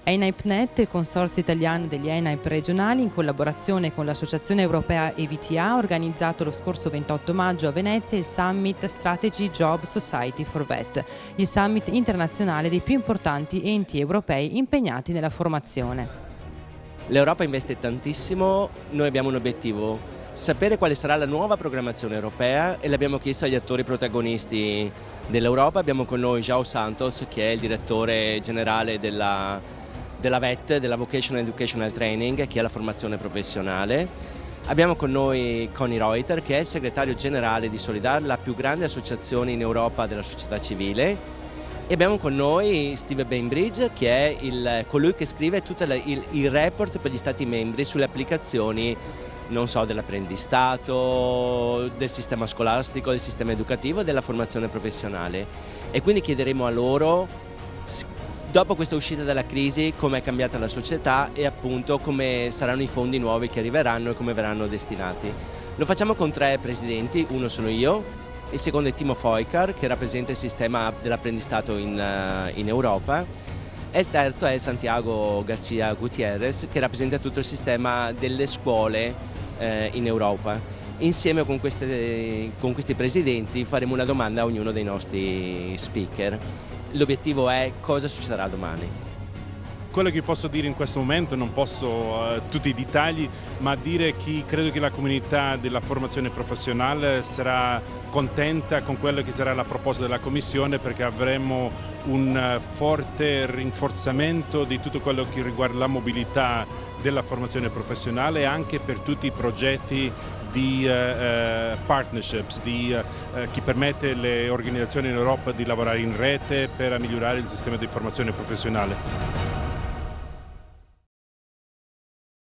ENAIPnet, il consorzio italiano degli ENAIP regionali, in collaborazione con l'Associazione Europea EVTA, ha organizzato lo scorso 28 maggio a Venezia il Summit Strategy Job Society for VET, il summit internazionale dei più importanti enti europei impegnati nella formazione. L'Europa investe tantissimo, noi abbiamo un obiettivo: sapere quale sarà la nuova programmazione europea, e l'abbiamo chiesto agli attori protagonisti dell'Europa. Abbiamo con noi João Santos, che è il direttore generale della VET, della Vocational Educational Training, che è la formazione professionale. Abbiamo con noi Conny Reuter, che è il segretario generale di Solidar, la più grande associazione in Europa della società civile. E abbiamo con noi Steve Bainbridge, che è colui che scrive tutto il report per gli Stati membri sulle applicazioni, non so, dell'apprendistato, del sistema scolastico, del sistema educativo e della formazione professionale. E quindi chiederemo a loro, dopo questa uscita dalla crisi, come è cambiata la società e appunto come saranno i fondi nuovi che arriveranno e come verranno destinati. Lo facciamo con 3 presidenti: uno sono io, il secondo è Timo Foikar, che rappresenta il sistema dell'apprendistato in Europa, e il terzo è Santiago García Gutiérrez, che rappresenta tutto il sistema delle scuole in Europa. Insieme con questi presidenti faremo una domanda a ognuno dei nostri speaker. L'obiettivo è: cosa succederà domani? Quello che posso dire in questo momento, non posso tutti i dettagli, ma dire che credo che la comunità della formazione professionale sarà contenta con quello che sarà la proposta della Commissione, perché avremo un forte rinforzamento di tutto quello che riguarda la mobilità della formazione professionale, anche per tutti i progetti di partnerships, che permette alle organizzazioni in Europa di lavorare in rete per migliorare il sistema di formazione professionale.